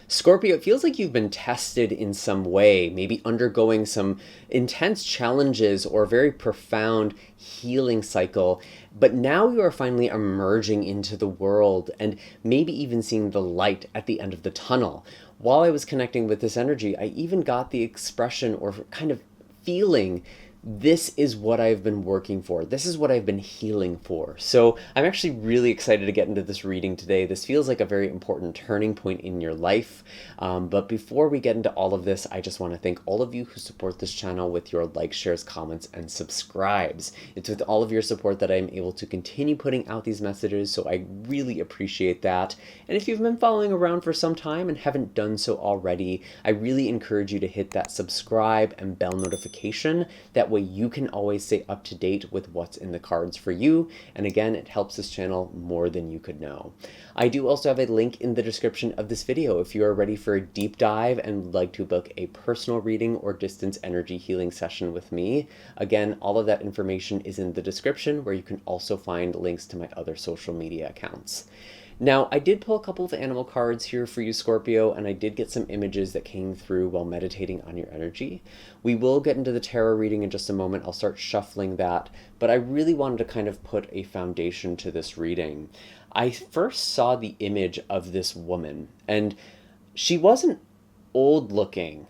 Scorpio, it feels like you've been tested in some way, maybe undergoing some intense challenges or very profound healing cycle, but now you are finally emerging into the world and maybe even seeing the light at the end of the tunnel. While I was connecting with this energy, I even got the expression or kind of feeling, this is what I've been working for. This is what I've been healing for. So I'm actually really excited to get into this reading today. This feels like a very important turning point in your life. But before we get into all of this, I just want to thank all of you who support this channel with your likes, shares, comments, and subscribes. It's with all of your support that I'm able to continue putting out these messages, so I really appreciate that. And if you've been following around for some time and haven't done so already, I really encourage you to hit that subscribe and bell notification. That way you can always stay up to date with what's in the cards for you. And again, it helps this channel more than you could know. I do also have a link in the description of this video if you are ready for a deep dive and would like to book a personal reading or distance energy healing session with me. Again, all of that information is in the description, where you can also find links to my other social media accounts. Now, I did pull a couple of animal cards here for you, Scorpio, and I did get some images that came through while meditating on your energy. We will get into the tarot reading in just a moment. I'll start shuffling that, but I really wanted to kind of put a foundation to this reading. I first saw the image of this woman, and she wasn't old looking,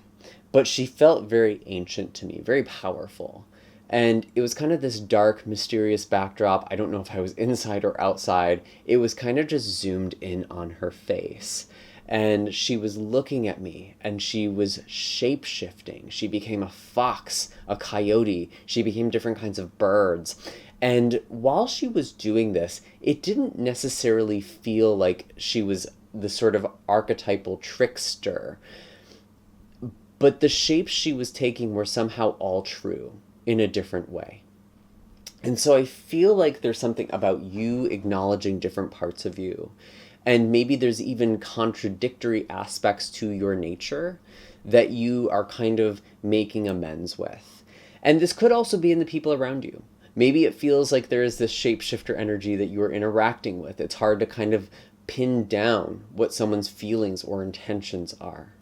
but she felt very ancient to me, very powerful. And it was kind of this dark, mysterious backdrop. I don't know if I was inside or outside. It was kind of just zoomed in on her face. And she was looking at me, and she was shape-shifting. She became a fox, a coyote. She became different kinds of birds. And while she was doing this, it didn't necessarily feel like she was the sort of archetypal trickster. But the shapes she was taking were somehow all true, in a different way. And so I feel like there's something about you acknowledging different parts of you. And maybe there's even contradictory aspects to your nature that you are kind of making amends with. And this could also be in the people around you. Maybe it feels like there is this shapeshifter energy that you are interacting with. It's hard to kind of pin down what someone's feelings or intentions are.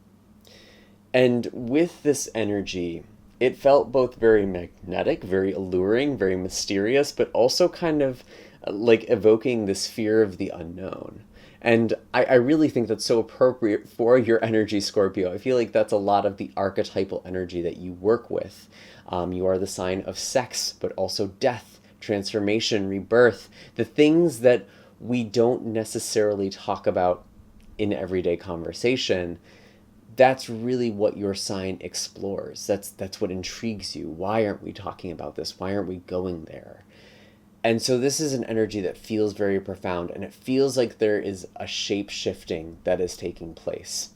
And with this energy, it felt both very magnetic, very alluring, very mysterious, but also kind of like evoking this fear of the unknown. And I really think that's so appropriate for your energy, Scorpio. I feel like that's a lot of the archetypal energy that you work with. You are the sign of sex, but also death, transformation, rebirth, the things that we don't necessarily talk about in everyday conversation. That's really what your sign explores. That's what intrigues you. Why aren't we talking about this? Why aren't we going there? And so this is an energy that feels very profound, and it feels like there is a shape shifting that is taking place.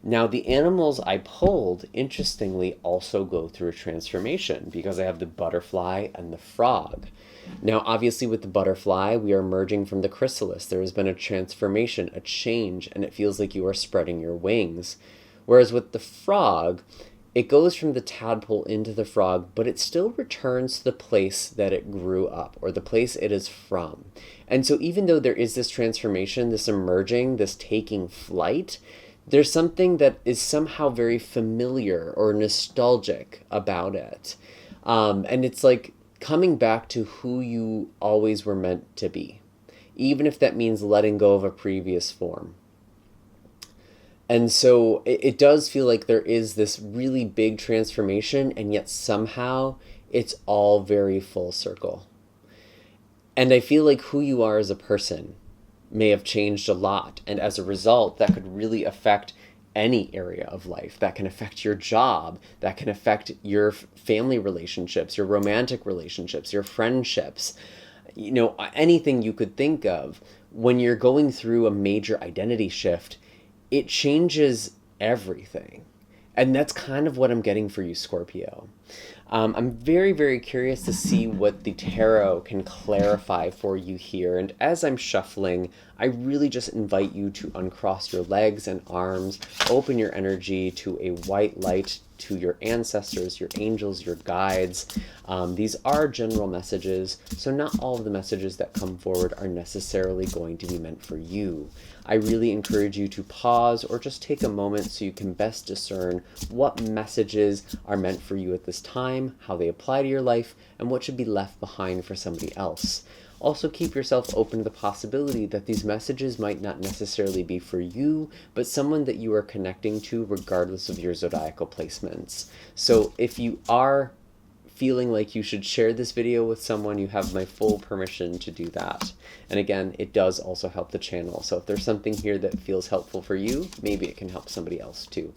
Now, the animals I pulled, interestingly, also go through a transformation, because I have the butterfly and the frog. Now, obviously, with the butterfly, we are emerging from the chrysalis. There has been a transformation, a change, and it feels like you are spreading your wings. Whereas with the frog, it goes from the tadpole into the frog, but it still returns to the place that it grew up, or the place it is from. And so even though there is this transformation, this emerging, this taking flight, there's something that is somehow very familiar or nostalgic about it. And it's like coming back to who you always were meant to be, even if that means letting go of a previous form. And so it does feel like there is this really big transformation, and yet somehow it's all very full circle. And I feel like who you are as a person may have changed a lot. And as a result, that could really affect any area of life. That can affect your job. That can affect your family relationships, your romantic relationships, your friendships. You know, anything you could think of. When you're going through a major identity shift, it changes everything. And that's kind of what I'm getting for you, Scorpio. I'm very, very curious to see what the tarot can clarify for you here. And as I'm shuffling, I really just invite you to uncross your legs and arms, open your energy to a white light, to your ancestors, your angels, your guides. These are general messages, so not all of the messages that come forward are necessarily going to be meant for you. I really encourage you to pause or just take a moment so you can best discern what messages are meant for you at this time, how they apply to your life, and what should be left behind for somebody else. Also, keep yourself open to the possibility that these messages might not necessarily be for you, but someone that you are connecting to regardless of your zodiacal placements. So if you are feeling like you should share this video with someone, you have my full permission to do that. And again, it does also help the channel. So if there's something here that feels helpful for you, maybe it can help somebody else too.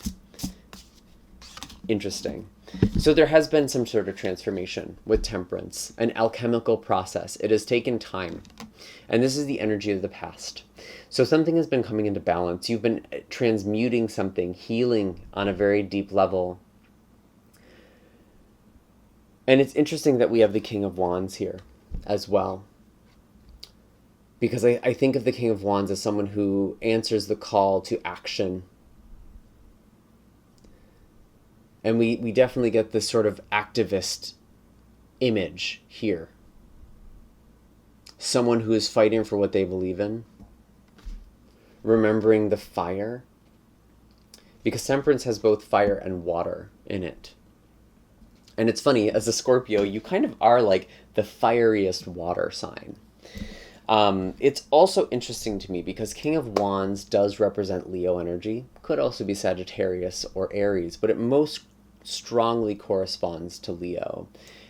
Interesting. So there has been some sort of transformation with temperance, an alchemical process. It has taken time. And this is the energy of the past. So something has been coming into balance. You've been transmuting something, healing on a very deep level. And it's interesting that we have the King of Wands here as well. Because I think of the King of Wands as someone who answers the call to action. And we definitely get this sort of activist image here. Someone who is fighting for what they believe in. Remembering the fire. Because temperance has both fire and water in it. And it's funny, as a Scorpio, you kind of are like the fieriest water sign. It's also interesting to me because King of Wands does represent Leo energy. Could also be Sagittarius or Aries, but it most strongly corresponds to Leo.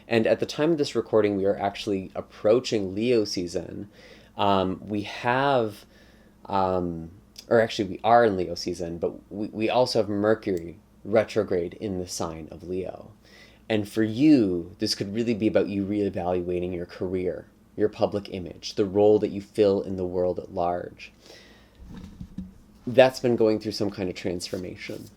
And at the time of this recording, we are actually approaching Leo season. We are in Leo season, but we also have Mercury retrograde in the sign of Leo. And for you, this could really be about you reevaluating your career, your public image, the role that you fill in the world at large. That's been going through some kind of transformation.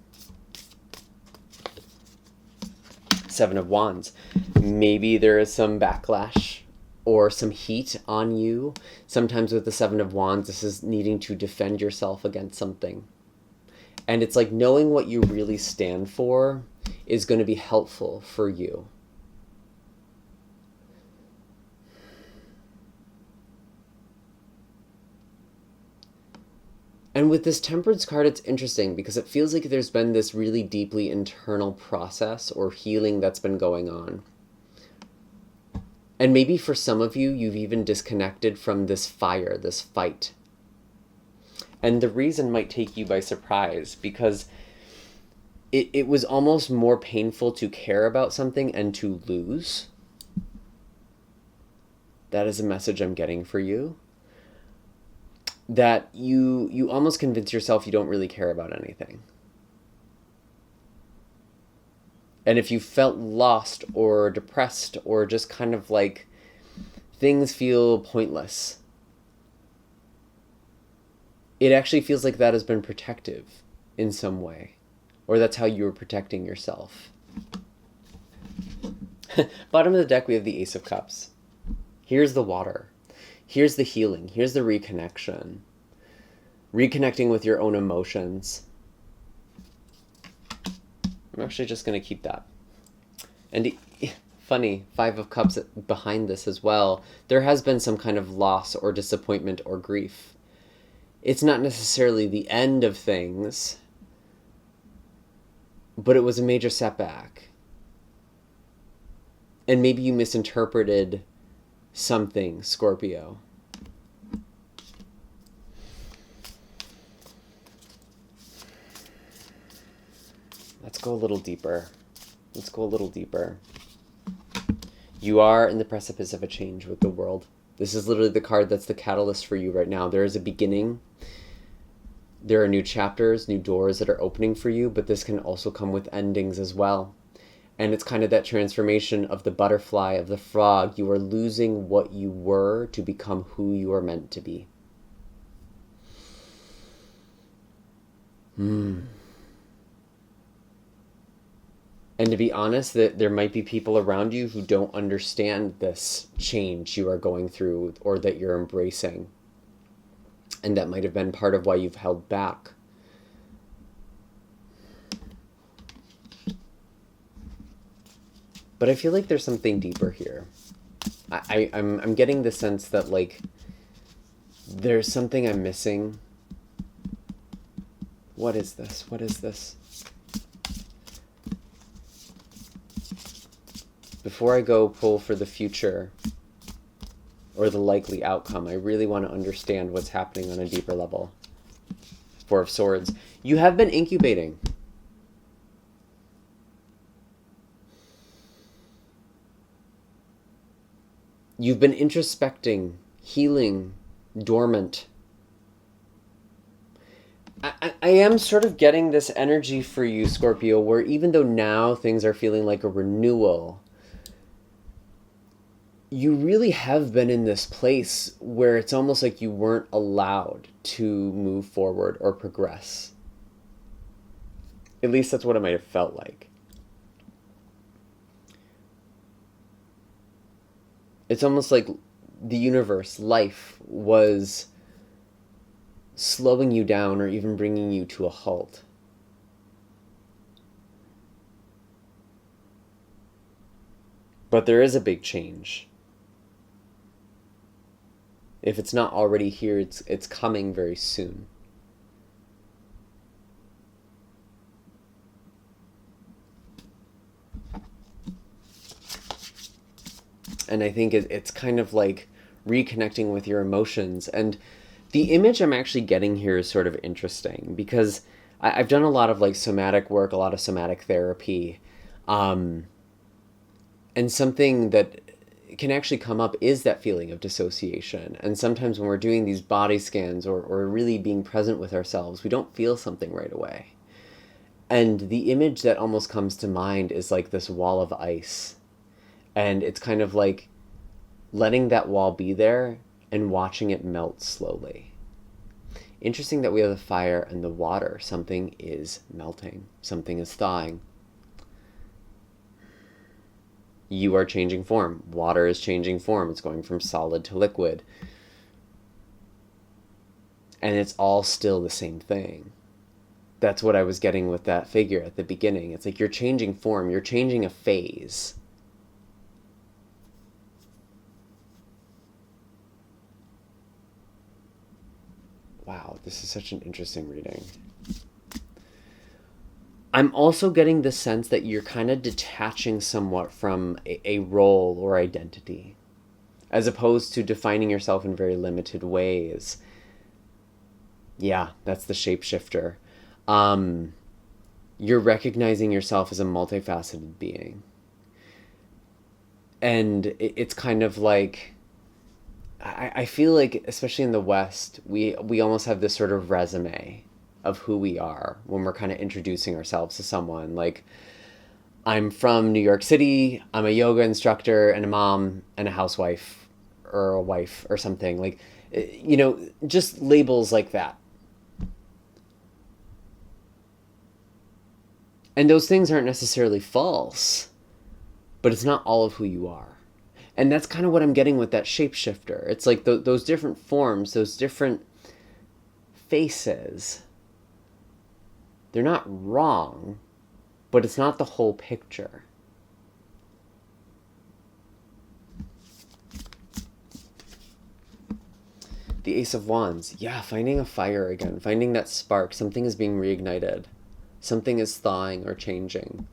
Seven of Wands. Maybe there is some backlash or some heat on you. Sometimes with the Seven of Wands, this is needing to defend yourself against something. And it's like knowing what you really stand for is going to be helpful for you. And with this Temperance card, it's interesting because it feels like there's been this really deeply internal process or healing that's been going on. And maybe for some of you, you've even disconnected from this fire, this fight. And the reason might take you by surprise because it was almost more painful to care about something and to lose. That is a message I'm getting for you. That you almost convince yourself you don't really care about anything. And if you felt lost or depressed or just kind of like things feel pointless, it actually feels like that has been protective in some way. Or that's how you were protecting yourself. Bottom of the deck, we have the Ace of Cups. Here's the water. Here's the healing. Here's the reconnection. Reconnecting with your own emotions. I'm actually just going to keep that. And funny, Five of Cups behind this as well. There has been some kind of loss or disappointment or grief. It's not necessarily the end of things, but it was a major setback. And maybe you misinterpreted something, Scorpio. Let's go a little deeper. Let's go a little deeper. You are in the precipice of a change with the world. This is literally the card that's the catalyst for you right now. There is a beginning. There are new chapters, new doors that are opening for you, but this can also come with endings as well. And it's kind of that transformation of the butterfly, of the frog. You are losing what you were to become who you are meant to be. And to be honest, that there might be people around you who don't understand this change you are going through or that you're embracing. And that might have been part of why you've held back. But I feel like there's something deeper here. I'm getting the sense that, like, there's something I'm missing. What is this? What is this? Before I go pull for the future or the likely outcome, I really want to understand what's happening on a deeper level. Four of Swords. You have been incubating. You've been introspecting, healing, dormant. I am sort of getting this energy for you, Scorpio, where even though now things are feeling like a renewal, you really have been in this place where it's almost like you weren't allowed to move forward or progress. At least that's what it might have felt like. It's almost like the universe, life, was slowing you down or even bringing you to a halt. But there is a big change. If it's not already here, it's coming very soon. And I think it's kind of like reconnecting with your emotions. And the image I'm actually getting here is sort of interesting because I've done a lot of like somatic work, a lot of somatic therapy. And something that can actually come up is that feeling of dissociation. And sometimes when we're doing these body scans or really being present with ourselves, we don't feel something right away. And the image that almost comes to mind is like this wall of ice. And it's kind of like letting that wall be there and watching it melt slowly. Interesting that we have the fire and the water. Something is melting. Something is thawing. You are changing form. Water is changing form. It's going from solid to liquid. And it's all still the same thing. That's what I was getting with that figure at the beginning. It's like you're changing form. You're changing a phase. Wow, this is such an interesting reading. I'm also getting the sense that you're kind of detaching somewhat from a role or identity, as opposed to defining yourself in very limited ways. Yeah, that's the shapeshifter. You're recognizing yourself as a multifaceted being. And it's kind of like, I feel like, especially in the West, we almost have this sort of resume of who we are when we're kind of introducing ourselves to someone. Like, I'm from New York City, I'm a yoga instructor and a mom and a housewife or a wife or something. Like, you know, just labels like that. And those things aren't necessarily false, but it's not all of who you are. And that's kind of what I'm getting with that shapeshifter. It's like those different forms, those different faces, they're not wrong, but it's not the whole picture. The Ace of Wands. Yeah, finding a fire again, finding that spark. Something is being reignited. Something is thawing or changing.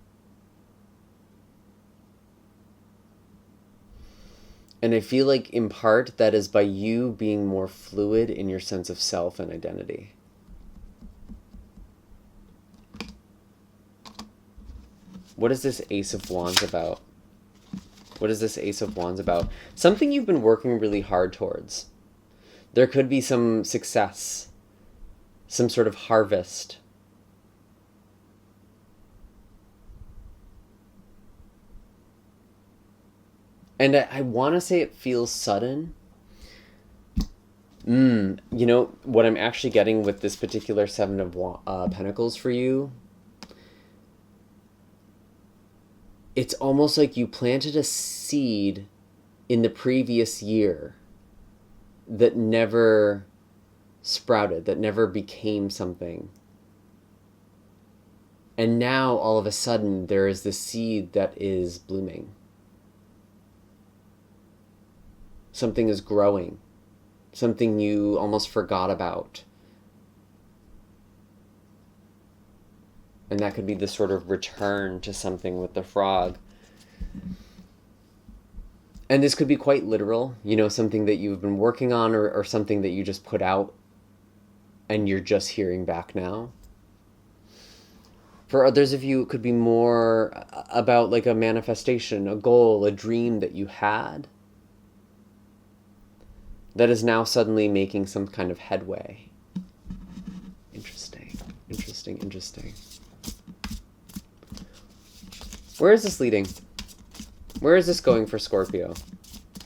And I feel like, in part, that is by you being more fluid in your sense of self and identity. What is this Ace of Wands about? What is this Ace of Wands about? Something you've been working really hard towards. There could be some success, some sort of harvest. And I want to say it feels sudden. You know, what I'm actually getting with this particular Seven of Pentacles for you, it's almost like you planted a seed in the previous year that never sprouted, that never became something. And now, all of a sudden, there is this seed that is blooming. Something is growing. Something you almost forgot about. And that could be the sort of return to something with the frog. And this could be quite literal, something that you've been working on or something that you just put out and you're just hearing back now. For others of you, it could be more about like a manifestation, a goal, a dream that you had that is now suddenly making some kind of headway. Interesting. Where is this leading? Where is this going for Scorpio?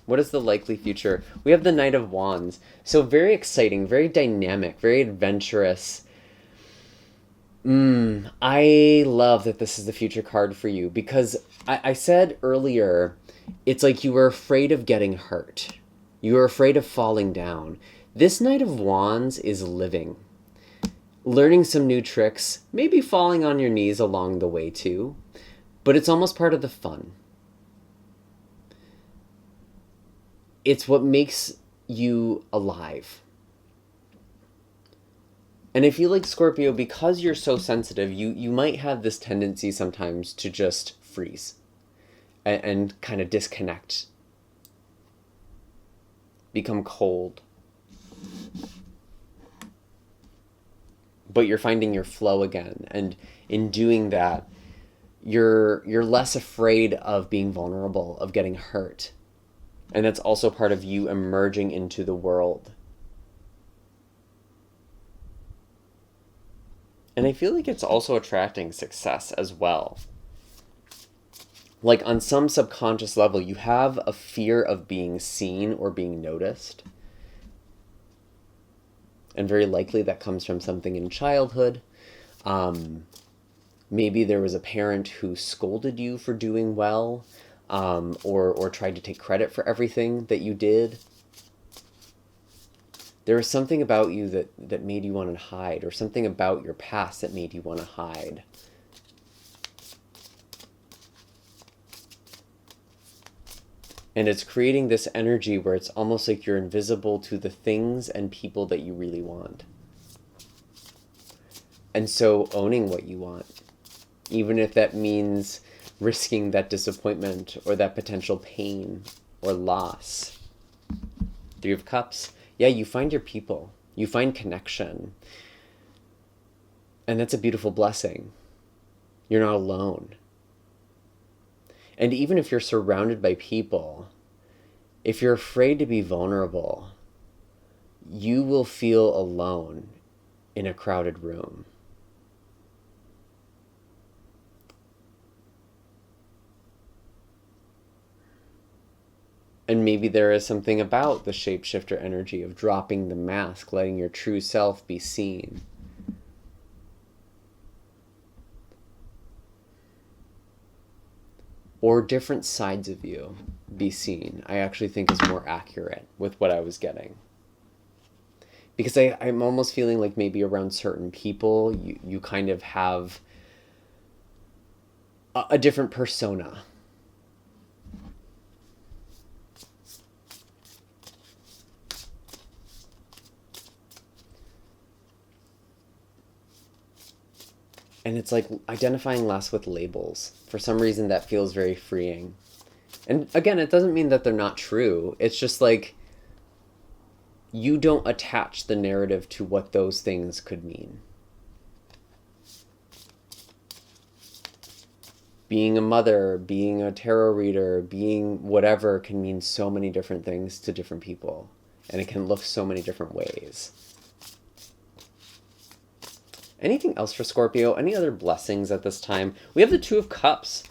What is the likely future? We have the Knight of Wands. So very exciting, very dynamic, very adventurous. I love that this is the future card for you because I said earlier, it's like you were afraid of getting hurt. You were afraid of falling down. This Knight of Wands is living, learning some new tricks, maybe falling on your knees along the way too, but it's almost part of the fun. It's what makes you alive. And I feel like Scorpio, because you're so sensitive, you might have this tendency sometimes to just freeze and kind of disconnect, become cold. But you're finding your flow again. And in doing that, you're less afraid of being vulnerable, of getting hurt. And that's also part of you emerging into the world. And I feel like it's also attracting success as well. Like on some subconscious level, you have a fear of being seen or being noticed. And very likely that comes from something in childhood. Maybe there was a parent who scolded you for doing well, or tried to take credit for everything that you did. There was something about you that made you want to hide, or something about your past that made you want to hide. And it's creating this energy where it's almost like you're invisible to the things and people that you really want. And so owning what you want, even if that means risking that disappointment or that potential pain or loss. Three of Cups. Yeah, you find your people. You find connection. And that's a beautiful blessing. You're not alone. And even if you're surrounded by people, if you're afraid to be vulnerable, you will feel alone in a crowded room. And maybe there is something about the shapeshifter energy of dropping the mask, letting your true self be seen. Or different sides of you be seen, I actually think is more accurate with what I was getting. Because I'm almost feeling like maybe around certain people, you kind of have a different persona. And it's like identifying less with labels. For some reason, that feels very freeing. And again, it doesn't mean that they're not true. It's just like you don't attach the narrative to what those things could mean. Being a mother, being a tarot reader, being whatever can mean so many different things to different people. And it can look so many different ways. Anything else for Scorpio? Any other blessings at this time? We have the Two of Cups.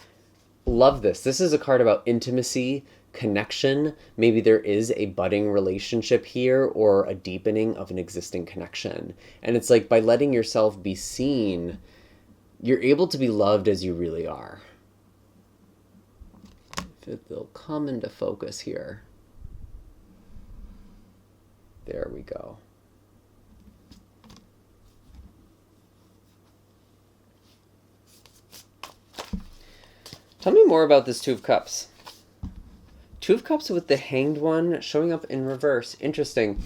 Love this. This is a card about intimacy, connection. Maybe there is a budding relationship here or a deepening of an existing connection. And it's like by letting yourself be seen, you're able to be loved as you really are. If they'll come into focus here. There we go. Tell me more about this Two of Cups. Two of Cups with the Hanged One showing up in reverse. Interesting.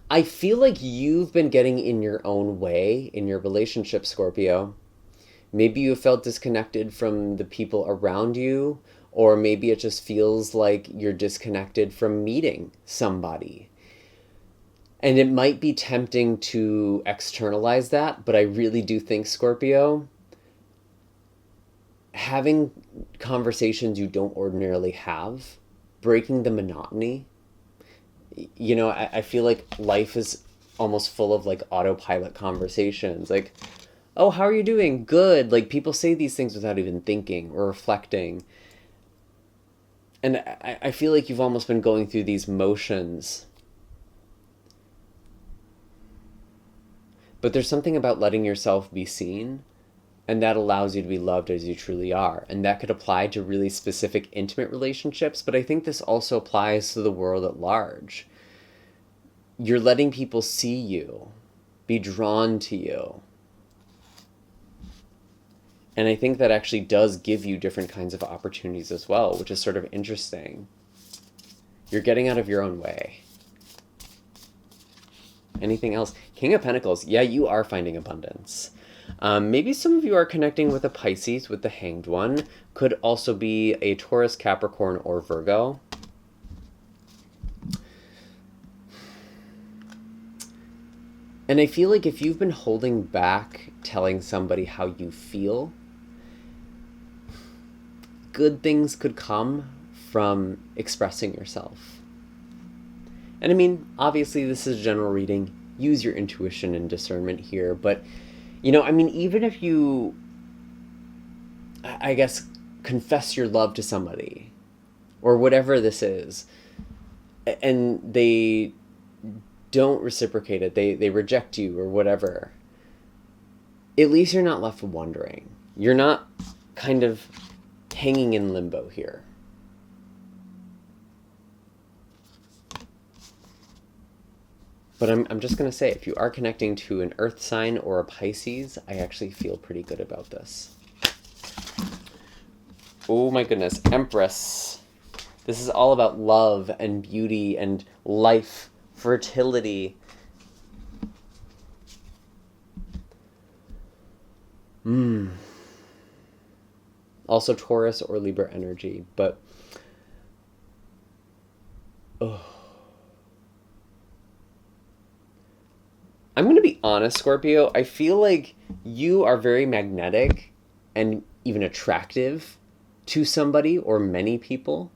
I feel like you've been getting in your own way in your relationship, Scorpio. Maybe you felt disconnected from the people around you, or maybe it just feels like you're disconnected from meeting somebody. And it might be tempting to externalize that, but I really do think, Scorpio, having conversations you don't ordinarily have, breaking the monotony. I feel like life is almost full of like autopilot conversations. Like, oh, how are you doing? Good. Like, people say these things without even thinking or reflecting. And I feel like you've almost been going through these motions. But there's something about letting yourself be seen, and that allows you to be loved as you truly are. And that could apply to really specific intimate relationships, but I think this also applies to the world at large. You're letting people see you, be drawn to you. And I think that actually does give you different kinds of opportunities as well, which is sort of interesting. You're getting out of your own way. Anything else? King of Pentacles. Yeah, you are finding abundance. Maybe some of you are connecting with a Pisces with the Hanged One. Could also be a Taurus, Capricorn, or Virgo. And I feel like if you've been holding back telling somebody how you feel, good things could come from expressing yourself. And I mean, obviously this is a general reading. Use your intuition and discernment here. But, even if you, I guess, confess your love to somebody, or whatever this is, and they don't reciprocate it, they reject you or whatever, at least you're not left wondering. You're not kind of hanging in limbo here. But I'm just going to say, if you are connecting to an earth sign or a Pisces, I actually feel pretty good about this. Oh my goodness, Empress. This is all about love and beauty and life, fertility. Also Taurus or Libra energy, but I'm going to be honest, Scorpio. I feel like you are very magnetic and even attractive to somebody or many people.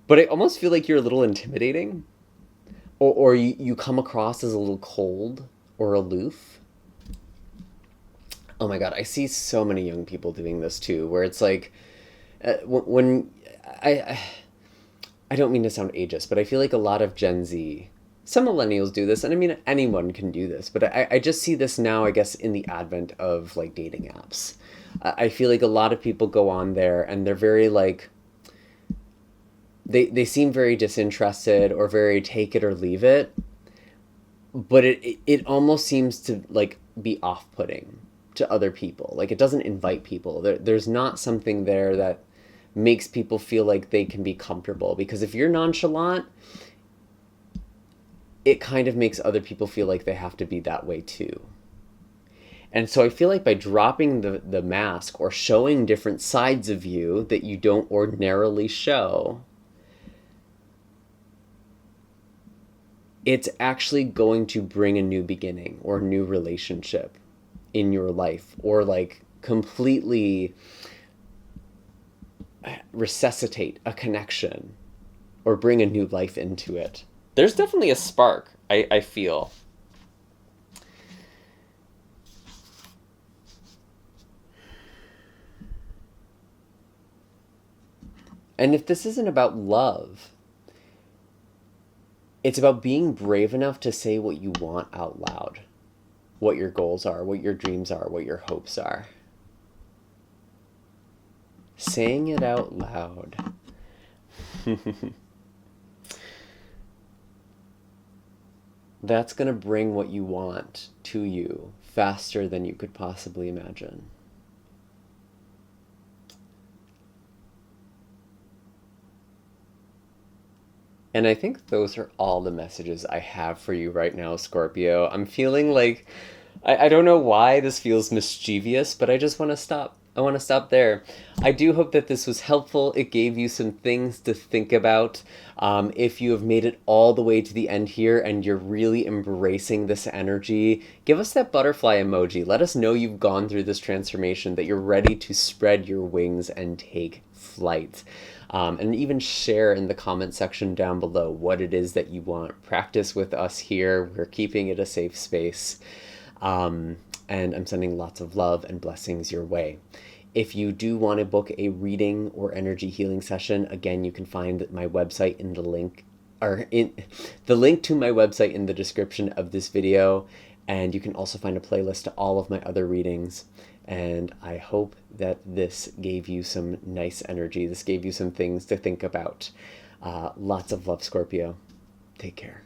But I almost feel like you're a little intimidating. Or you come across as a little cold or aloof. Oh my God, I see so many young people doing this too, where it's like, when I don't mean to sound ageist, but I feel like a lot of Gen Z, some millennials do this, and I mean, anyone can do this, but I just see this now, I guess, in the advent of, like, dating apps. I feel like a lot of people go on there, and they're very, like, they seem very disinterested, or very take it or leave it, but it almost seems to, like, be off-putting to other people. Like, it doesn't invite people. There's not something there that makes people feel like they can be comfortable, because if you're nonchalant, it kind of makes other people feel like they have to be that way too. And so I feel like by dropping the mask or showing different sides of you that you don't ordinarily show, it's actually going to bring a new beginning or a new relationship in your life, or like completely resuscitate a connection or bring a new life into it. There's definitely a spark, I feel. And if this isn't about love, it's about being brave enough to say what you want out loud. What your goals are, what your dreams are, what your hopes are. Saying it out loud. That's going to bring what you want to you faster than you could possibly imagine. And I think those are all the messages I have for you right now, Scorpio. I'm feeling like I don't know why this feels mischievous, but I just want to stop. I want to stop there. I do hope that this was helpful. It gave you some things to think about. If you have made it all the way to the end here and you're really embracing this energy, give us that butterfly emoji. Let us know you've gone through this transformation, that you're ready to spread your wings and take flight. And even share in the comment section down below what it is that you want. Practice with us here. We're keeping it a safe space. And I'm sending lots of love and blessings your way. If you do want to book a reading or energy healing session, again, you can find my website in the link, or in the link to my website in the description of this video. And you can also find a playlist to all of my other readings. And I hope that this gave you some nice energy. This gave you some things to think about. Lots of love, Scorpio. Take care.